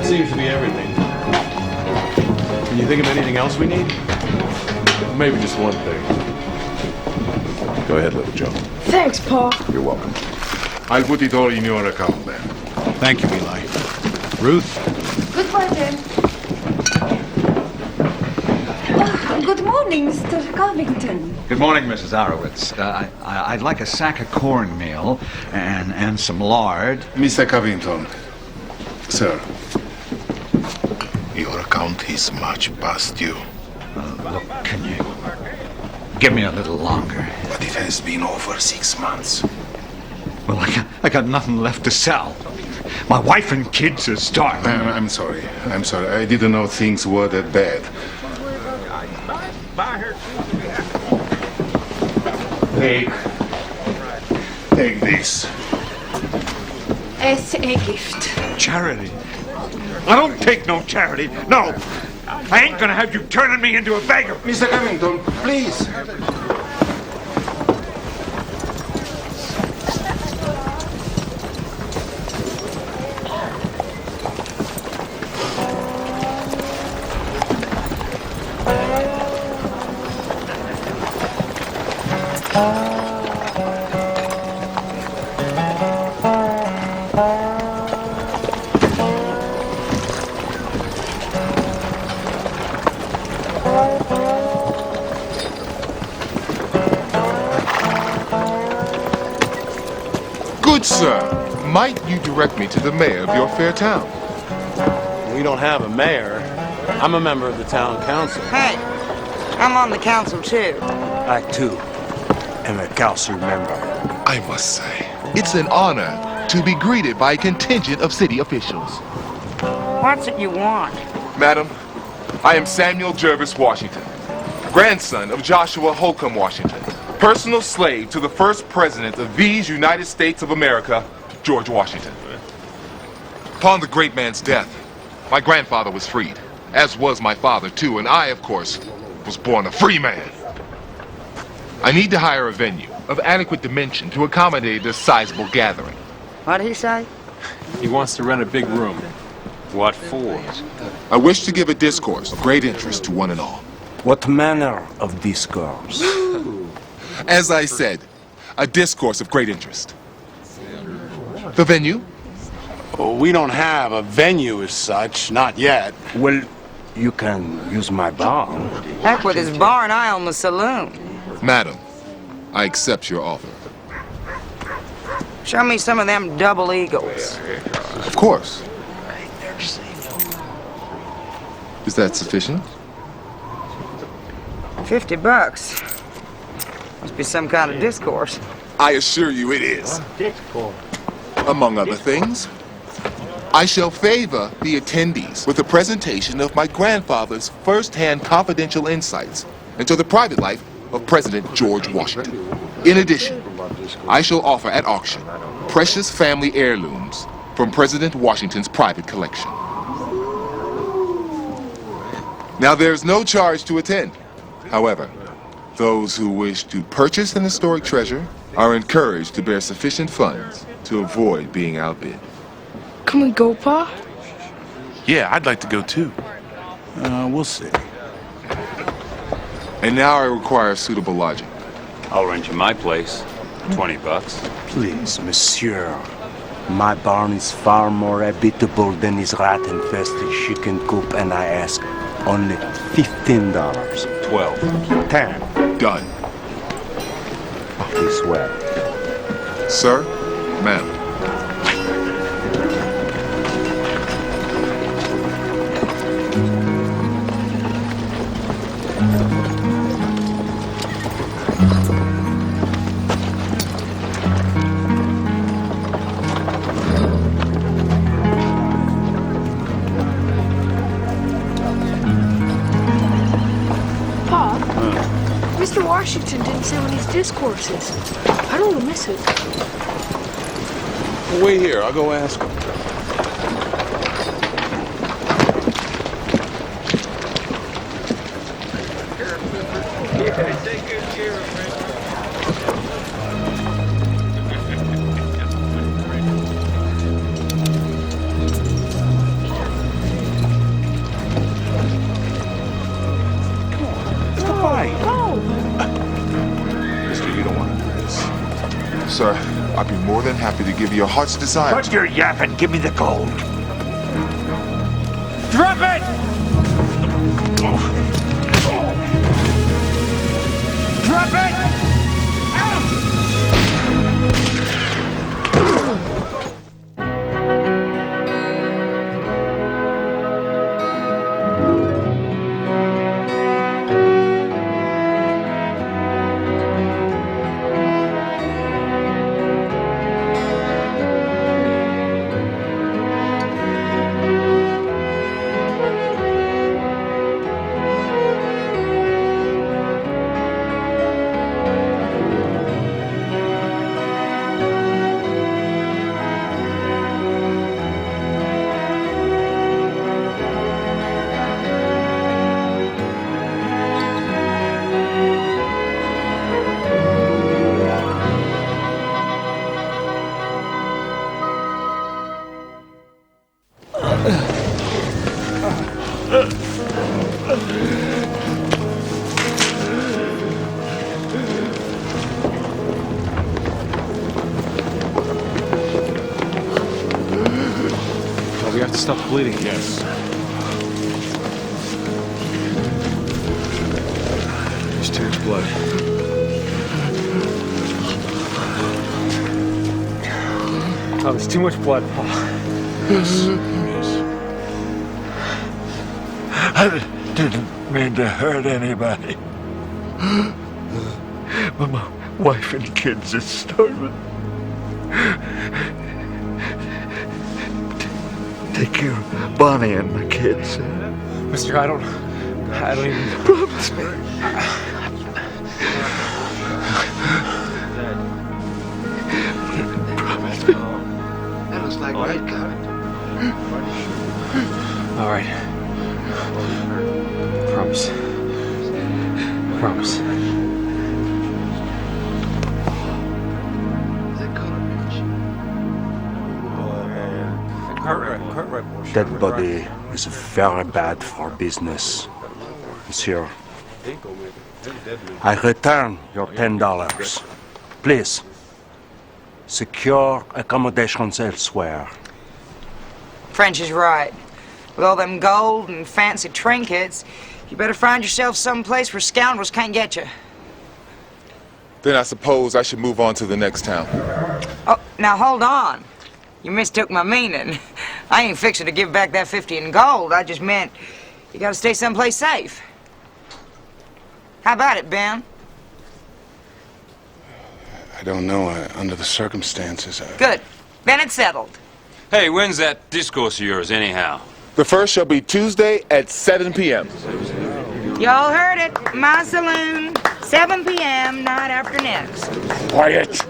seems to be everything. Can you think of anything else we need? Maybe just one thing. Go ahead, little Joe. Thanks, Pa. You're welcome. I'll put it all in your account then. Thank you, Eli. Ruth? Goodbye, then. Good morning, Mr. Covington. Good morning, Mrs. Arowitz. I'd like a sack of cornmeal and some lard. Mr. Covington, sir, your account is much past due. Look, can you give me a little longer? But it has been over 6 months. Well, I got nothing left to sell. My wife and kids are starving. I'm sorry. I'm sorry. I didn't know things were that bad. Take this. It's a gift. Charity? I don't take no charity. No. I ain't gonna have you turning me into a beggar. Mr. Covington, please. Good sir, might you direct me to the mayor of your fair town? We don't have a mayor. I'm a member of the town council. Hey, I'm on the council too. I, too, am a council member. I must say, it's an honor to be greeted by a contingent of city officials. What's it you want? Madam, I am Samuel Jervis Washington, grandson of Joshua Holcomb Washington, personal slave to the first president of these United States of America, George Washington. Upon the great man's death, my grandfather was freed, as was my father too, and I, of course, was born a free man. I need to hire a venue of adequate dimension to accommodate this sizable gathering. What'd he say? He wants to rent a big room. What for? I wish to give a discourse of great interest to one and all. What manner of discourse? As I said, a discourse of great interest. The venue? Oh, we don't have a venue as such, not yet. Well, you can use my barn. Heck with his barn, I own the saloon. Madam, I accept your offer. Show me some of them double eagles. Of course. Is that sufficient? $50. Must be some kind of discourse. I assure you it is. Among other things, I shall favor the attendees with a presentation of my grandfather's first-hand confidential insights into the private life of President George Washington. In addition, I shall offer at auction precious family heirlooms from President Washington's private collection. Now, there's no charge to attend. However, those who wish to purchase an historic treasure are encouraged to bear sufficient funds to avoid being outbid. Can we go, Pa? Yeah, I'd like to go too. We'll see. And now I require suitable lodging. I'll rent you my place. $20. Please, monsieur. My barn is far more habitable than his rat-infested chicken coop, and I ask only $15. 12. 10. Done. This way. Sir, ma'am. Mr. Washington didn't say when his discourse is. I don't want to miss it. Well, wait here. I'll go ask him. sure you don't want to do this. Sir, I'd be more than happy to give you your heart's desire. Cut your yap and give me the gold. Drop it! Drop it! We have to stop the bleeding. Yes. There's too much blood. Oh, there's too much blood, Paul. Yes. I didn't mean to hurt anybody. But my wife and kids are starving. Take care of Bonnie and my kids. Mister, I don't even... Promise me. Promise me. That looks like right cut. All right. Promise. Promise. That body is very bad for business, monsieur. I return your $10. Please, secure accommodations elsewhere. French is right. With all them gold and fancy trinkets, you better find yourself someplace where scoundrels can't get you. Then I suppose I should move on to the next town. Oh, now hold on. You mistook my meaning. I ain't fixing to give back that 50 in gold. I just meant you gotta stay someplace safe. How about it, Ben? I don't know. Under the circumstances, Good. Then it's settled. Hey, when's that discourse of yours, anyhow? The first shall be Tuesday at 7 p.m. Y'all heard it. My saloon, 7 p.m., night after next. Quiet!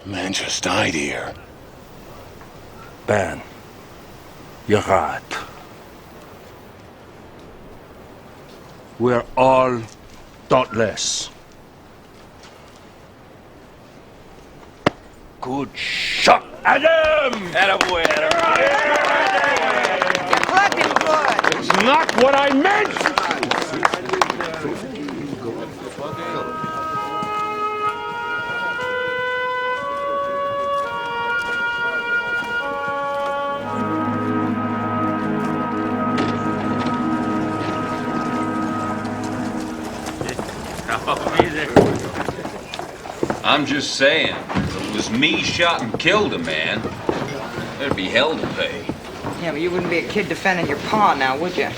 A man just died here. Ben, you're right. We're all thoughtless. Good shot, Adam! Attaboy, Adam. You plugged him good. It's not what I meant! I'm just saying, if it was me shot and killed a man, there'd be hell to pay. Yeah, but you wouldn't be a kid defending your paw now, would you?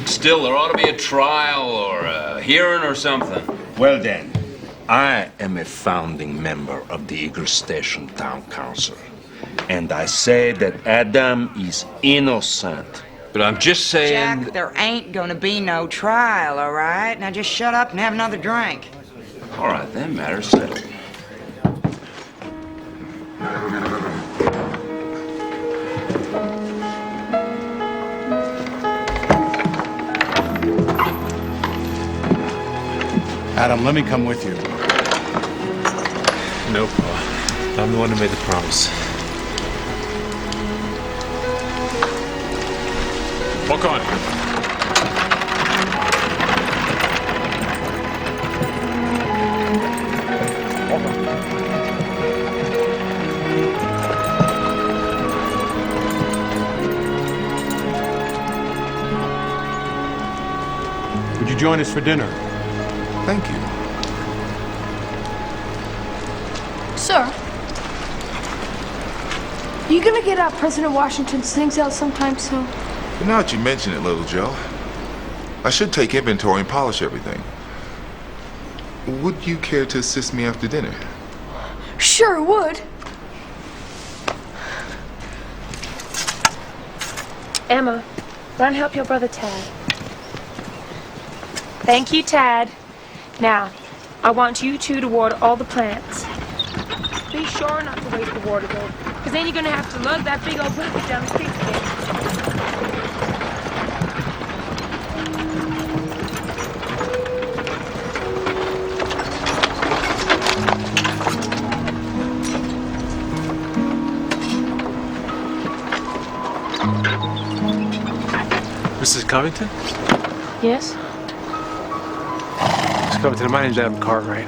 Still, there ought to be a trial or a hearing or something. Well then, I am a founding member of the Eagle Station Town Council. And I say that Adam is innocent. But I'm just saying... Jack, there ain't gonna be no trial, all right? Now just shut up and have another drink. All right, that matter's settled. Adam, let me come with you. No, Paul. I'm the one who made the promise. Walk on. join us for dinner. Thank you. Sir, you gonna get President Washington's things out sometime soon? But now that you mention it, little Joe, I should take inventory and polish everything. Would you care to assist me after dinner? Sure would. Emma, run and help your brother Tad. Thank you, Tad. Now, I want you two to water all the plants. Be sure not to waste the water, though, because then you're going to have to lug that big old bucket down the street again. Mrs. Covington? Yes? Mrs. Covington, my name's Adam Cartwright.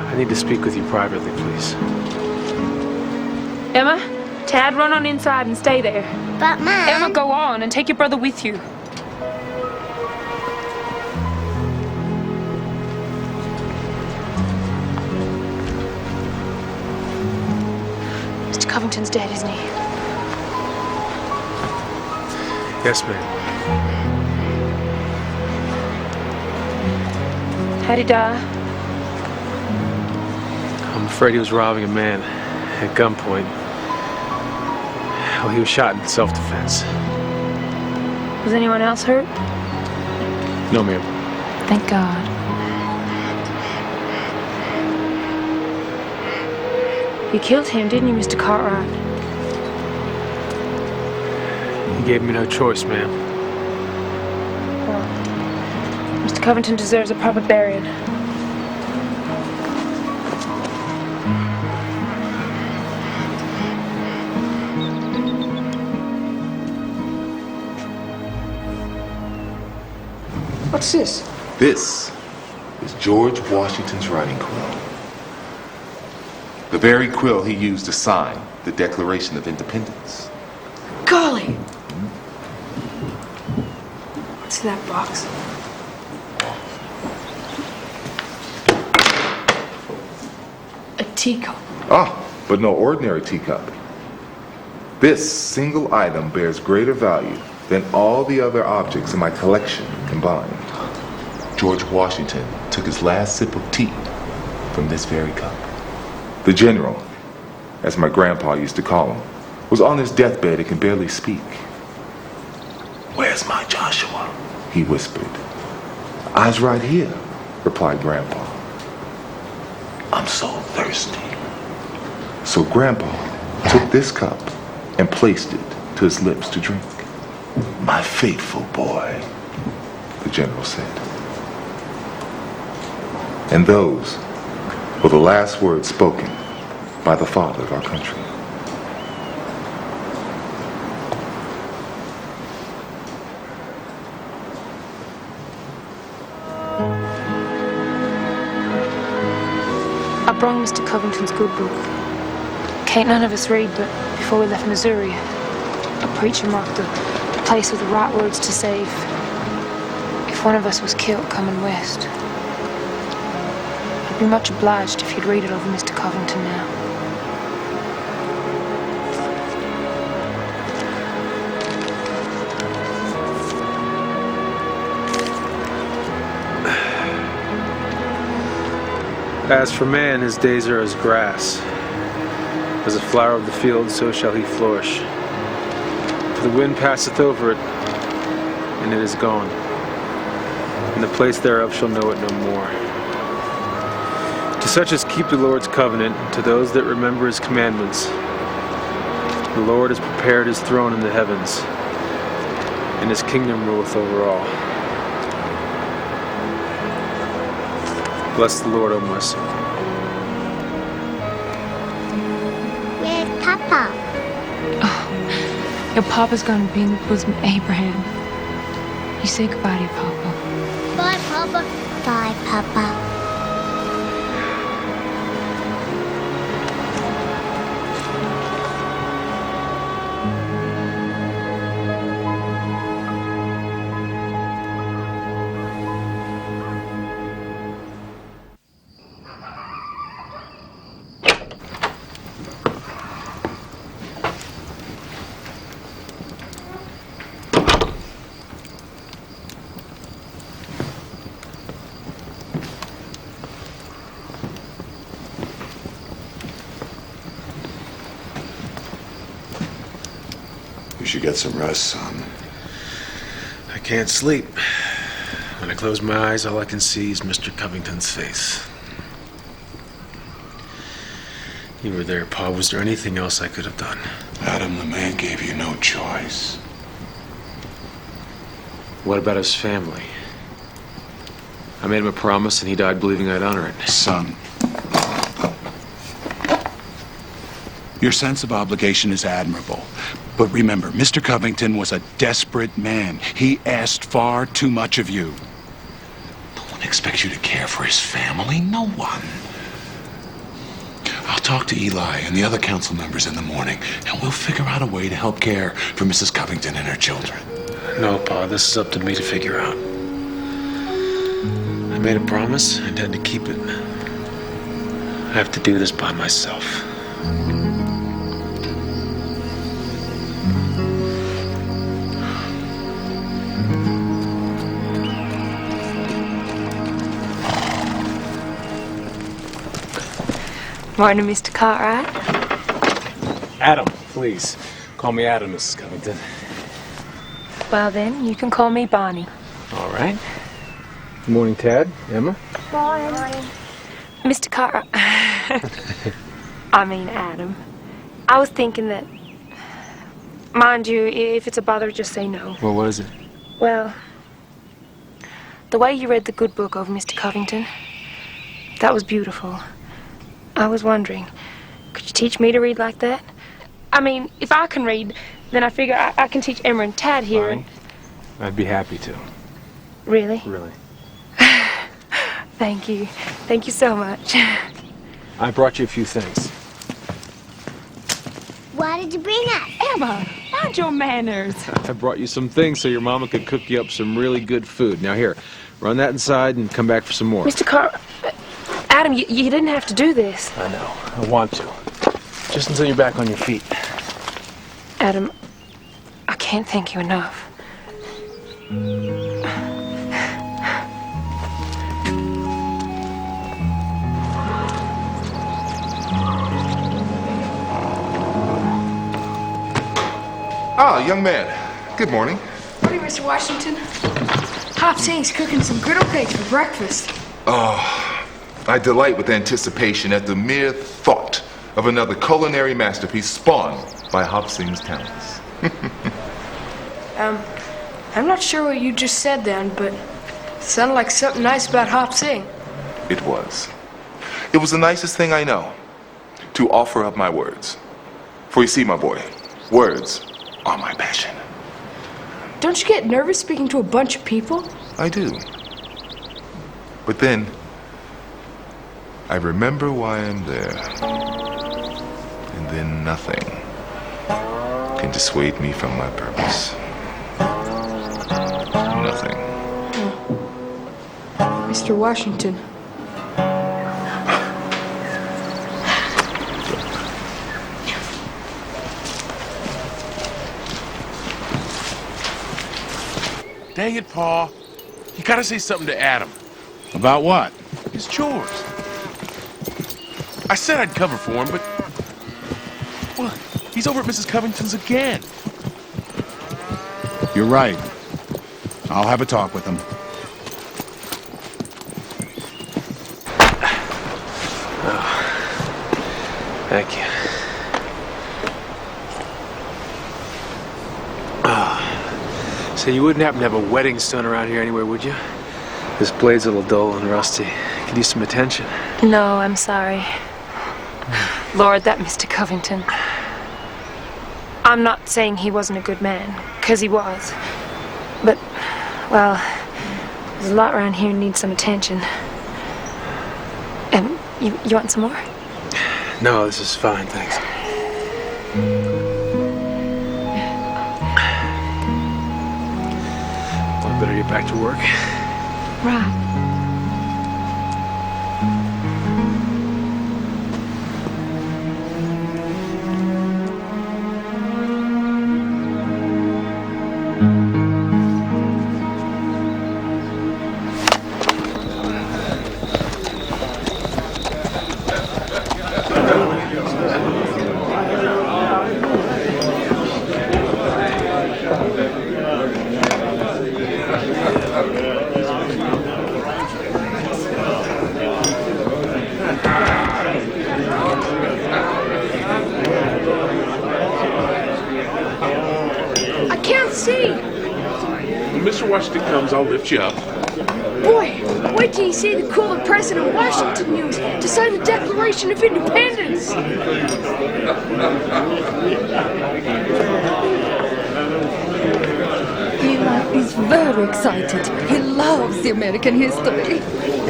I need to speak with you privately, please. Emma, Tad, run on inside and stay there. But, Mom... Emma, go on and take your brother with you. Mr. Covington's dead, isn't he? Yes, ma'am. How'd he die? I'm afraid he was robbing a man at gunpoint. Well, he was shot in self-defense. Was anyone else hurt? No, ma'am. Thank God. You killed him, didn't you, Mr. Cartwright? He gave me no choice, ma'am. Well, Mr. Covington deserves a proper burial. What's this? This is George Washington's writing quill. The very quill he used to sign the Declaration of Independence. Golly! What's in that box? A teacup. Ah, but no ordinary teacup. This single item bears greater value than all the other objects in my collection combined. George Washington took his last sip of tea from this very cup. The general, as my grandpa used to call him, was on his deathbed and could barely speak. "Where's my Joshua?" he whispered. "I's right here," replied Grandpa. "I'm so thirsty." So Grandpa took this cup and placed it to his lips to drink. "My faithful boy," the general said. And those were the last words spoken by the father of our country. I brung Mr. Covington's good book. Can't none of us read, but before we left Missouri, a preacher marked the place with the right words to say if one of us was killed coming west. I'd be much obliged if you'd read it over Mr. Covington now. As for man, his days are as grass. As a flower of the field, so shall he flourish. For the wind passeth over it, and it is gone, and the place thereof shall know it no more. To such as keep the Lord's covenant, to those that remember his commandments, the Lord has prepared his throne in the heavens, and his kingdom ruleth over all. Bless the Lord, O my soul. Where's Papa? Oh, your Papa's gonna be in the bosom of Abraham. You say goodbye to your Papa. Bye, Papa. Bye, Papa. should get some rest, son. I can't sleep. When I close my eyes, all I can see is Mr. Covington's face. You were there, Pa. Was there anything else I could have done? Adam, the man gave you no choice. What about his family? I made him a promise and he died believing I'd honor it. Son, your sense of obligation is admirable. But remember, Mr. Covington was a desperate man. He asked far too much of you. No one expects you to care for his family. No one. I'll talk to Eli and the other council members in the morning, and we'll figure out a way to help care for Mrs. Covington and her children. No, Pa, this is up to me to figure out. I made a promise, I intend to keep it. I have to do this by myself. Morning, Mr. Cartwright. Adam, please. Call me Adam, Mrs. Covington. Well then, you can call me Bonnie. All right. Good morning, Tad. Emma? Morning. Mr. Cartwright. I mean Adam. I was thinking that, mind you, if it's a bother, just say no. Well, what is it? Well, the way you read the good book over Mr. Covington, that was beautiful. I was wondering, could you teach me to read like that? I mean, if I can read, then I figure I can teach Emma and Tad here. Fine. I'd be happy to. Really? Really. Thank you. Thank you so much. I brought you a few things. Why did you bring us? Emma, mind your manners. I brought you some things so your mama could cook you up some really good food. Now here, run that inside and come back for some more. Mr. Adam, you didn't have to do this. I know. I want to. Just until you're back on your feet. Adam, I can't thank you enough. Ah, young man. Good morning. Morning, Mr. Washington. Hop Sing's cooking some griddle cakes for breakfast. Oh, I delight with anticipation at the mere thought of another culinary masterpiece spawned by Hop Sing's talents. I'm not sure what you just said then, but it sounded like something nice about Hop Sing. It was. It was the nicest thing I know, to offer up my words. For you see, my boy, words are my passion. Don't you get nervous speaking to a bunch of people? I do. But then, I remember why I'm there. And then nothing can dissuade me from my purpose. Nothing. Mr. Washington. Dang it, Pa. You gotta say something to Adam. About what? His chores. I said I'd cover for him, but... well, he's over at Mrs. Covington's again. You're right. I'll have a talk with him. Thank you. So you wouldn't happen to have a wedding stone around here anywhere, would you? This blade's a little dull and rusty. Could use some attention. No, I'm sorry. Lord, that Mr. Covington. I'm not saying he wasn't a good man, 'cause he was. But, well, there's a lot around here that needs some attention. You want some more? No, this is fine, thanks. Well, better get back to work. Right. When Mr. Washington comes, I'll lift you up. Boy, wait till you see the cool that President Washington used to sign the Declaration of Independence. Eli is very excited. He loves the American history.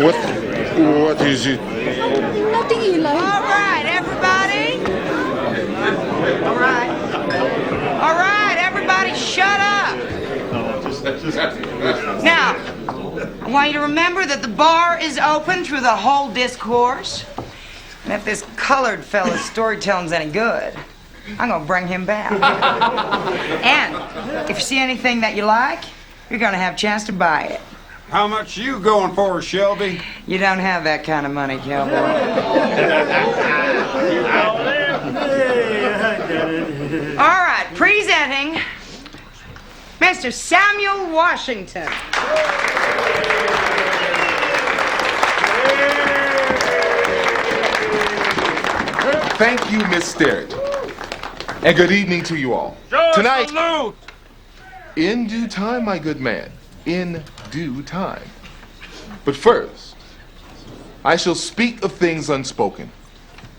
What is it? Nothing, Eli. All right, everybody. All right, everybody, shut up. Now, I want you to remember that the bar is open through the whole discourse. And if this colored fella's storytelling's any good, I'm gonna bring him back. And if you see anything that you like, you're gonna have a chance to buy it. How much you going for, Shelby? You don't have that kind of money, cowboy. All right, presenting Mr. Samuel Washington. Thank you, Miss Sterrett. And good evening to you all. Tonight, in due time, my good man, in due time. But first, I shall speak of things unspoken,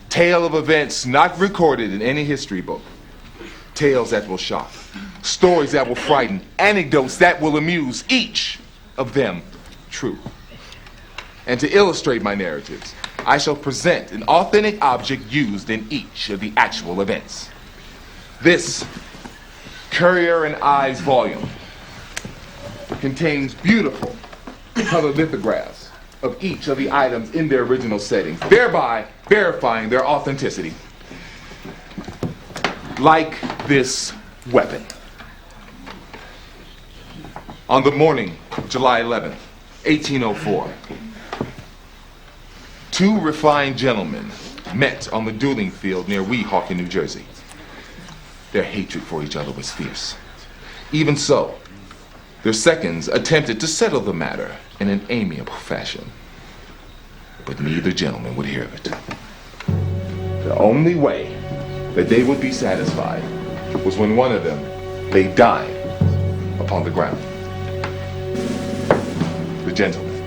tale of events not recorded in any history book, tales that will shock, stories that will frighten, anecdotes that will amuse, each of them true. And to illustrate my narratives, I shall present an authentic object used in each of the actual events. This Currier and Ives volume contains beautiful color lithographs of each of the items in their original settings, thereby verifying their authenticity. Like this weapon. On the morning of July 11th, 1804, two refined gentlemen met on the dueling field near Weehawken, New Jersey. Their hatred for each other was fierce. Even so, their seconds attempted to settle the matter in an amiable fashion. But neither gentleman would hear of it. The only way that they would be satisfied was when one of them lay dying upon the ground. The gentleman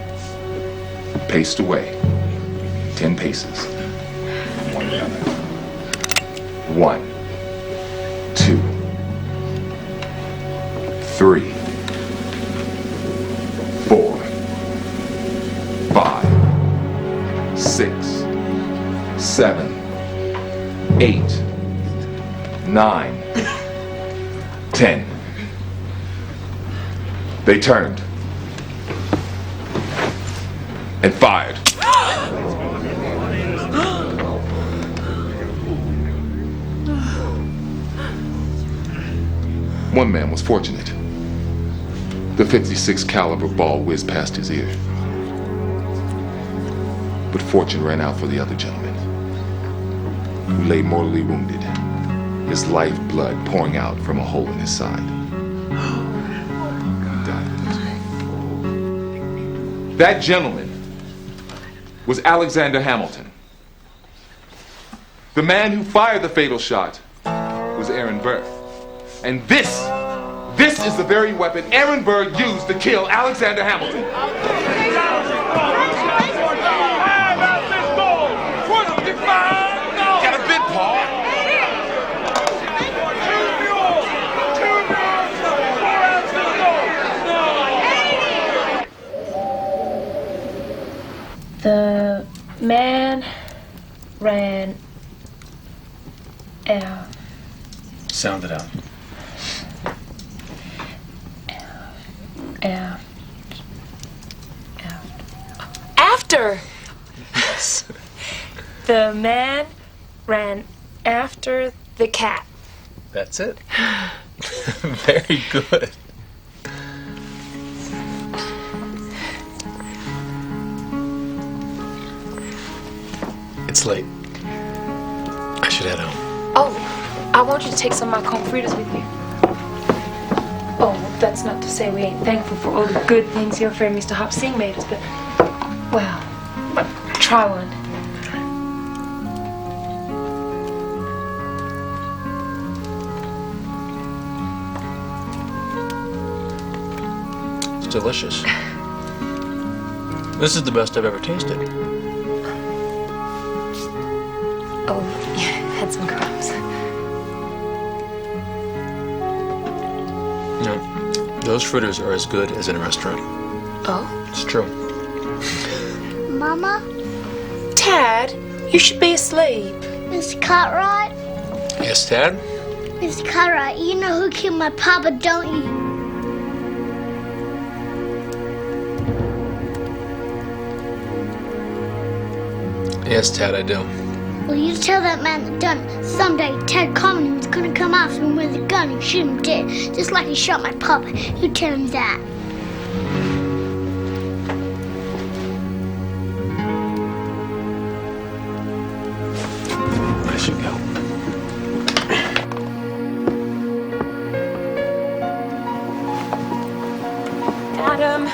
paced away 10 paces from one another. 1, 2, 3, 4, 5, 6, 7, 8, 9, 10. They turned and fired. One man was fortunate. The .56 caliber ball whizzed past his ear. But fortune ran out for the other gentleman, who lay mortally wounded, his lifeblood pouring out from a hole in his side. He died. That gentleman was Alexander Hamilton. The man who fired the fatal shot was Aaron Burr. And this is the very weapon Aaron Burr used to kill Alexander Hamilton. Got a bit, Paul? The man ran out. Sound it out. After! The man ran after the cat. That's it. Very good. It's late. I should head home. Oh, I want you to take some of my confritas with you. Oh, that's not to say we ain't thankful for all the good things your friend Mr. Hop Sing made us, but, well, try one. delicious. This is the best I've ever tasted. Oh, yeah, had some crumbs. No, those fritters are as good as in a restaurant. Oh? It's true. Mama? Tad, you should be asleep. Mr. Cartwright? Yes, Tad? Mr. Cartwright, you know who killed my papa, don't you? Yes, Tad, I do. Well, you tell that man that done it. Someday Ted Connolly's gonna come after him with a gun and shoot him dead, just like he shot my papa. You tell him that. I should go. Adam.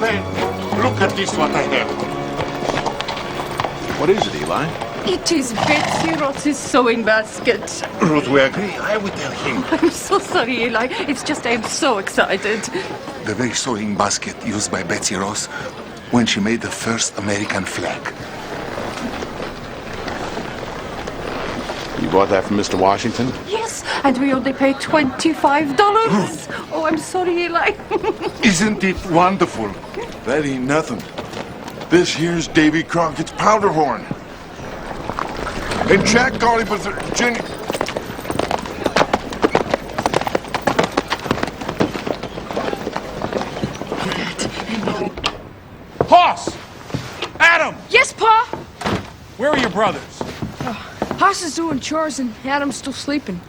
Look at this, what I have. What is it, Eli? It is Betsy Ross's sewing basket. Ruth, we agree. I will tell him. I'm so sorry, Eli. It's just I'm so excited. The very sewing basket used by Betsy Ross when she made the first American flag. You bought that from Mr. Washington? Yes, and we only paid $25. Oh, I'm sorry, Eli. Isn't it wonderful? That ain't nothing. This here's Davy Crockett's powder horn. And Jack Golliver's Jenny. Hoss! Adam! Yes, Pa? Where are your brothers? Hoss is doing chores and Adam's still sleeping.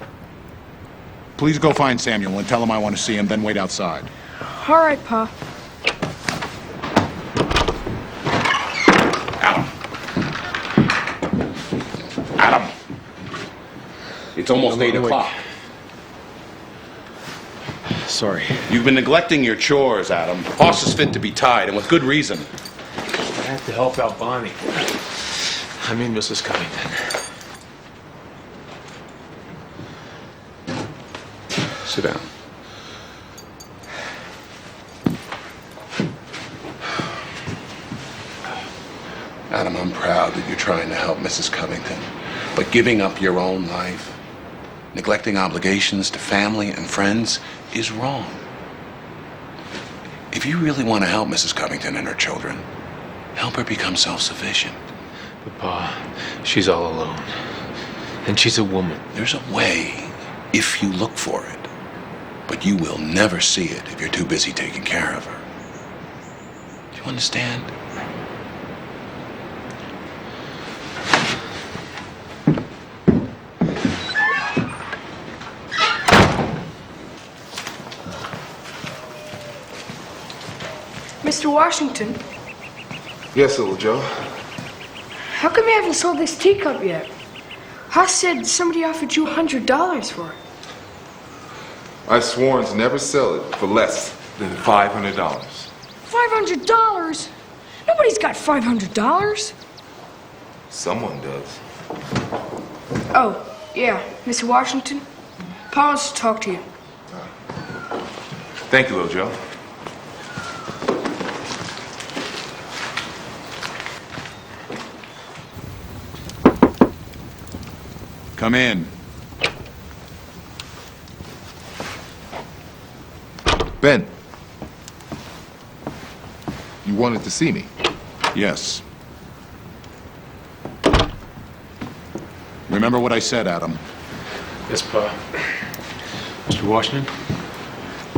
Please go find Samuel and tell him I want to see him, then wait outside. All right, Pa. Adam! It's almost 8 o'clock. Sorry. You've been neglecting your chores, Adam. Hoss is fit to be tied, and with good reason. I have to help out Bonnie. I mean, Mrs. Covington. Sit down. Adam, I'm proud that you're trying to help Mrs. Covington. But giving up your own life, neglecting obligations to family and friends is wrong. If you really want to help Mrs. Covington and her children, help her become self-sufficient. But, Pa, she's all alone. And she's a woman. There's a way if you look for it. But you will never see it if you're too busy taking care of her. Do you understand? Mr. Washington, Yes, little Joe. how come you haven't sold this teacup yet? Hoss said somebody offered you $100 for it. I've sworn to never sell it for less than $500. $500? Nobody's got $500. Someone does. Oh, yeah, Mr. Washington, Pa wants to talk to you. Thank you, little Joe. Come in. Ben, you wanted to see me? Yes. Remember what I said, Adam. Yes, Pa. Mr. Washington?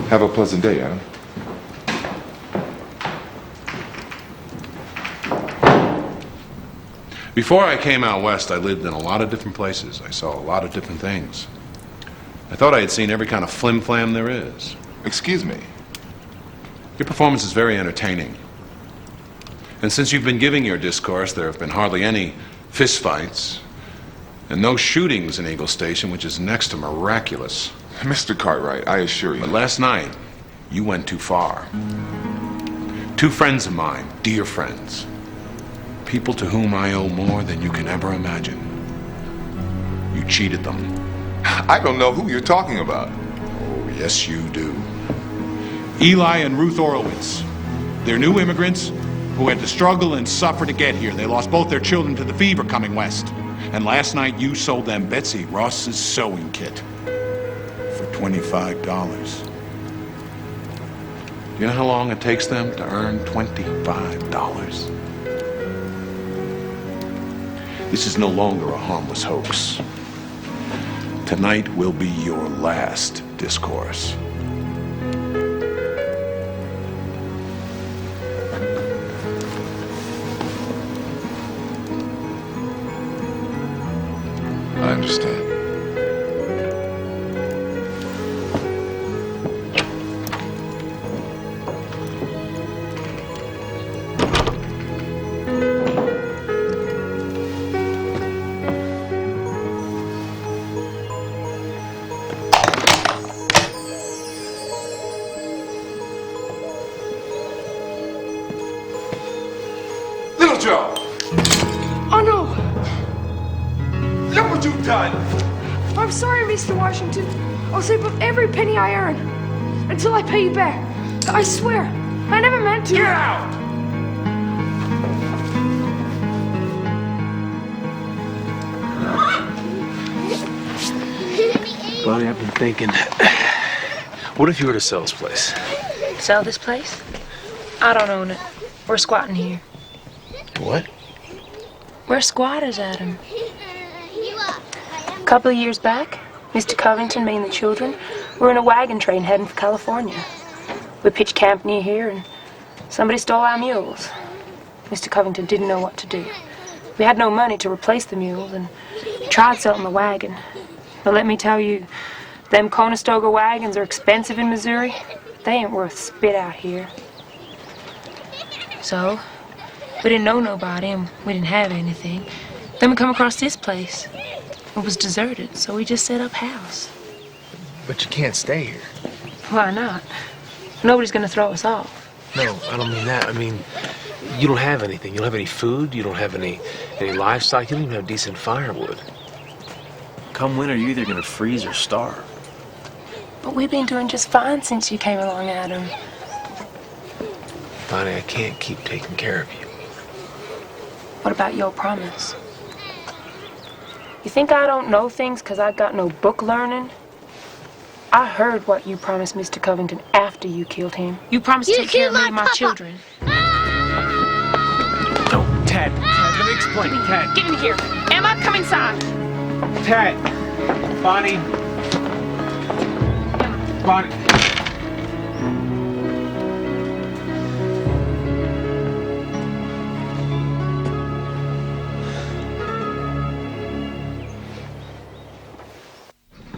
Have a pleasant day, Adam. Before I came out west, I lived in a lot of different places. I saw a lot of different things. I thought I had seen every kind of flim-flam there is. Excuse me. Your performance is very entertaining. And since you've been giving your discourse, there have been hardly any fistfights and no shootings in Eagle Station, which is next to miraculous. Mr. Cartwright, I assure you. But last night, you went too far. Two friends of mine, dear friends, people to whom I owe more than you can ever imagine. You cheated them. I don't know who you're talking about. Oh, yes, you do. Eli and Ruth Orowitz. They're new immigrants who had to struggle and suffer to get here. They lost both their children to the fever coming west. And last night you sold them Betsy Ross's sewing kit for $25. Do you know how long it takes them to earn $25? This is no longer a harmless hoax. Tonight will be your last discourse. I understand. Little Joe! Oh no! Look what you've done! I'm sorry, Mr. Washington. I'll save up every penny I earn until I pay you back. I swear, I never meant to. Get out! Bonnie, I've been thinking, what if you were to sell this place? Sell this place? I don't own it. We're squatting here. What? We're squatters, Adam. A couple of years back, Mr. Covington, me and the children, were in a wagon train heading for California. We pitched camp near here and somebody stole our mules. Mr. Covington didn't know what to do. We had no money to replace the mules and he tried selling the wagon. But let me tell you, them Conestoga wagons are expensive in Missouri. They ain't worth spit out here. So, we didn't know nobody and we didn't have anything. Then we come across this place. It was deserted, so we just set up house. But you can't stay here. Why not? Nobody's gonna throw us off. No, I don't mean that. I mean, you don't have anything. You don't have any food. You don't have any livestock. You don't even have decent firewood. Come winter, you're either gonna freeze or starve. But we've been doing just fine since you came along, Adam. Bonnie, I can't keep taking care of you. What about your promise? You think I don't know things because I got no book learning? I heard what you promised Mr. Covington after you killed him. You promised to take care of me and my children. No, Ted, let me explain. Ted. Get in here. Emma, come inside. Ted. Bonnie. Bonnie.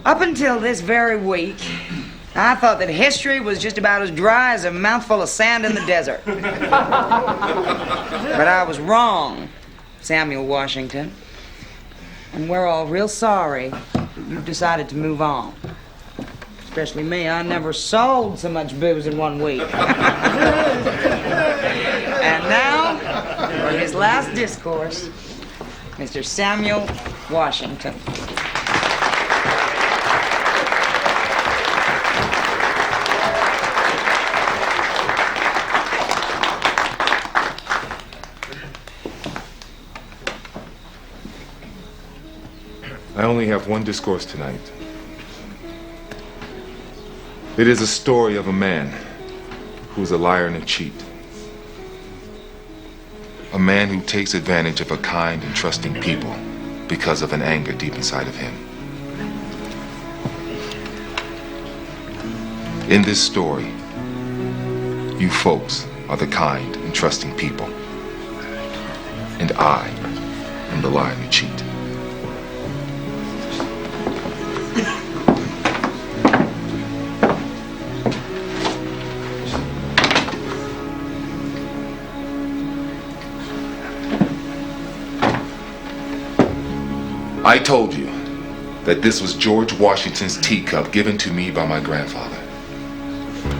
Up until this very week, I thought that history was just about as dry as a mouthful of sand in the desert. But I was wrong, Samuel Washington. And we're all real sorry that you decided to move on. Especially me, I never sold so much booze in 1 week. And now, for his last discourse, Mr. Samuel Washington. I only have one discourse tonight. It is a story of a man who's a liar and a cheat. A man who takes advantage of a kind and trusting people because of an anger deep inside of him. In this story, you folks are the kind and trusting people. And I am the liar and the cheat. I told you that this was George Washington's teacup given to me by my grandfather.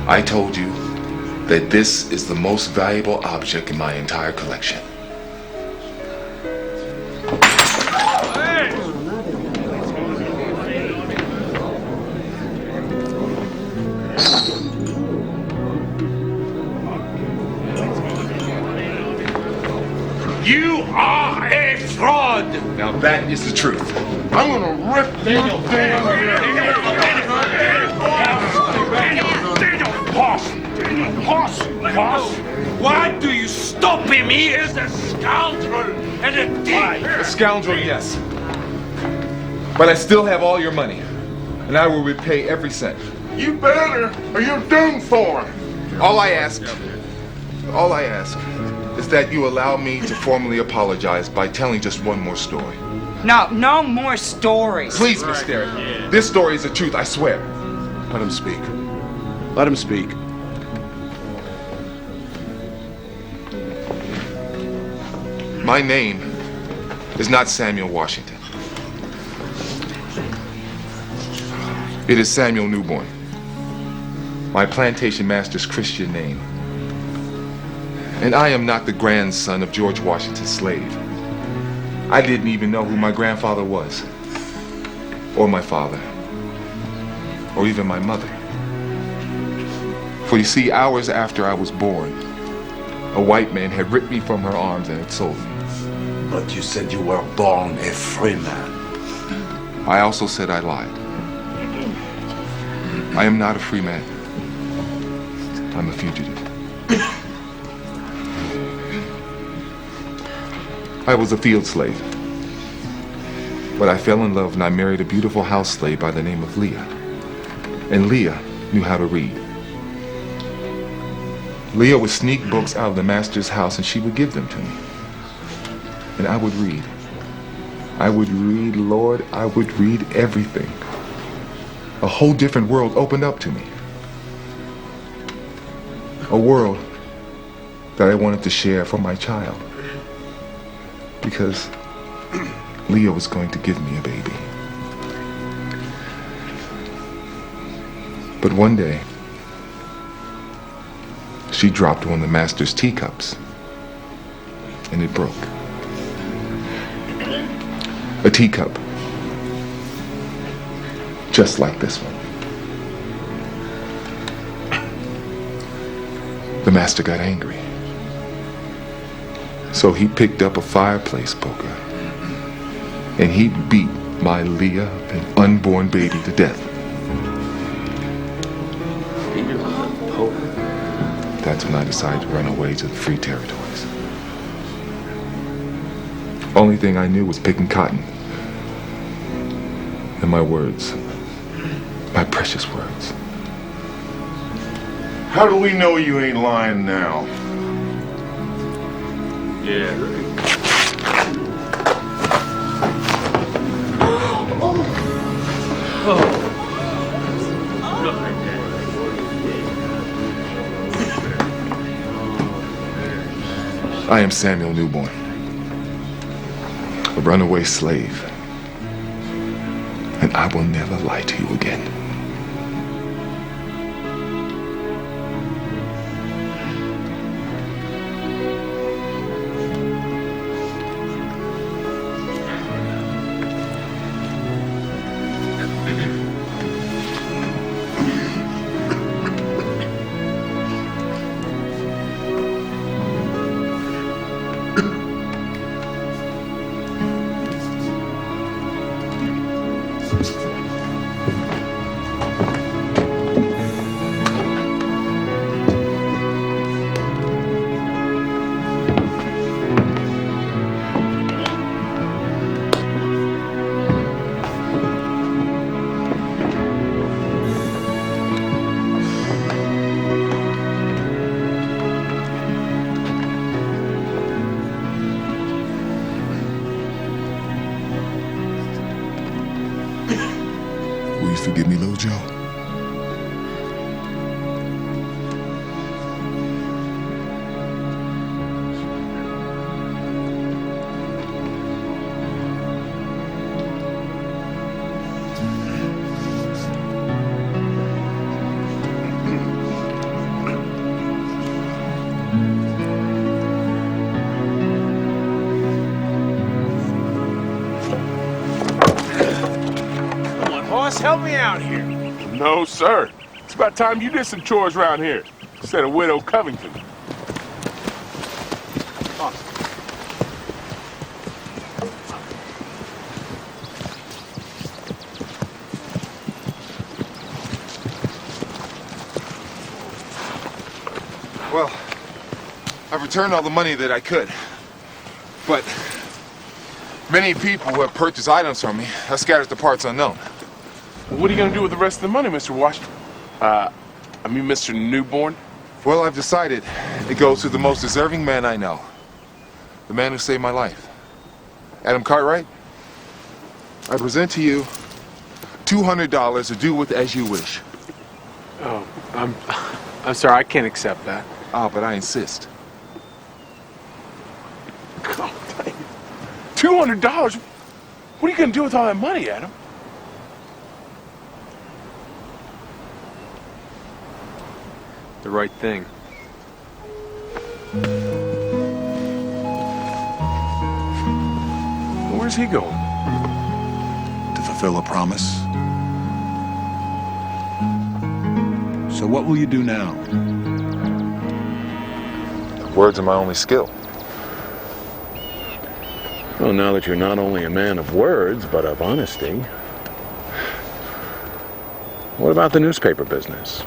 I told you that this is the most valuable object in my entire collection. You are a fraud! Now that is the truth. I'm gonna rip Daniel down. Boss, why do you stop him? He is a scoundrel and a thief. A scoundrel, yes. But I still have all your money, and I will repay every cent. You better, or you're done for. All I ask is that you allow me to formally apologize by telling just one more story. No more stories. Please, Miss Sterry. This story is the truth, I swear. Let him speak. Let him speak. My name is not Samuel Washington. It is Samuel Newborn, my plantation master's Christian name. And I am not the grandson of George Washington's slave. I didn't even know who my grandfather was, or my father, or even my mother. For you see, hours after I was born, a white man had ripped me from her arms and had sold me. But you said you were born a free man. I also said I lied. I am not a free man. I'm a fugitive. I was a field slave. But I fell in love and I married a beautiful house slave by the name of Leah. And Leah knew how to read. Leah would sneak books out of the master's house and she would give them to me. And I would read. I would read, Lord, I would read everything. A whole different world opened up to me. A world that I wanted to share for my child. Because Leah was going to give me a baby. But one day, she dropped one of the master's teacups, and it broke. A teacup, just like this one. The master got angry. So he picked up a fireplace poker and he beat my Leah, an unborn baby, to death. That's when I decided to run away to the free territories. Only thing I knew was picking cotton. And my words, my precious words. How do we know you ain't lying now? Yeah. I am Samuel Newborn, a runaway slave, and I will never lie to you again. help me out here. No, sir. It's about time you did some chores around here instead of Widow Covington. Well, I've returned all the money that I could. But many people who have purchased items from me have scattered the parts unknown. Well, what are you going to do with the rest of the money, Mr. Washington? Mr. Newborn? Well, I've decided it goes to the most deserving man I know. The man who saved my life. Adam Cartwright, I present to you $200 to do with as you wish. Oh, I'm sorry, I can't accept that. Ah, but I insist. $200? What are you going to do with all that money, Adam? The right thing. Where's he going? To fulfill a promise. So what will you do now? Words are my only skill. Well, now that you're not only a man of words, but of honesty, what about the newspaper business?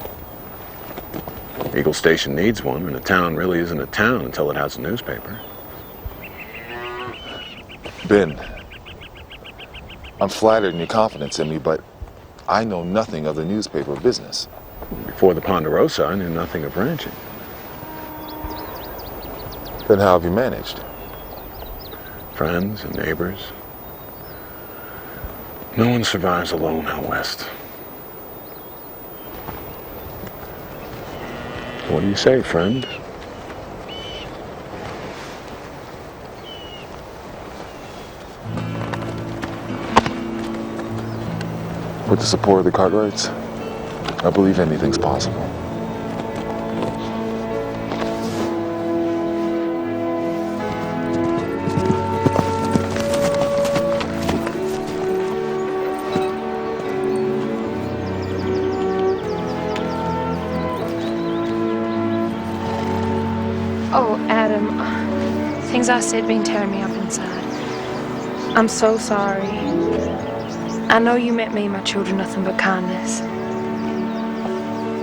Eagle Station needs one, and a town really isn't a town until it has a newspaper. Ben, I'm flattered in your confidence in me, but I know nothing of the newspaper business. Before the Ponderosa, I knew nothing of ranching. Then how have you managed? Friends and neighbors. No one survives alone out west. What do you say, friend? With the support of the Cartwrights, I believe anything's possible. Oh, Adam, things I said been tearing me up inside. I'm so sorry. I know you meant me and my children nothing but kindness.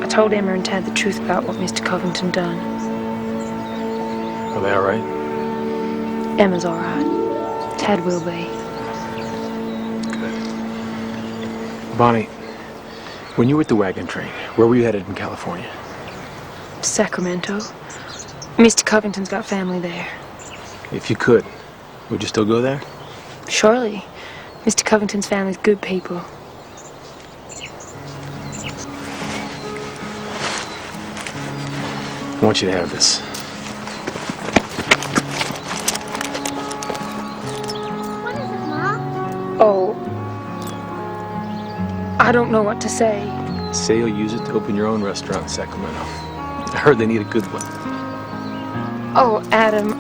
I told Emma and Tad the truth about what Mr. Covington done. Are they all right? Emma's all right. Tad will be. Good. Bonnie, when you were at the wagon train, where were you headed in California? Sacramento. Mr. Covington's got family there. If you could, would you still go there? Surely. Mr. Covington's family's good people. I want you to have this. What is it, Mom? Oh. I don't know what to say. Say you'll use it to open your own restaurant in Sacramento. I heard they need a good one. Oh, Adam.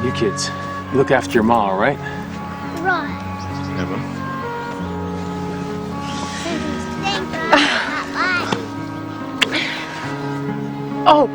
You kids, you look after your ma, all right? Right. Emma? Oh,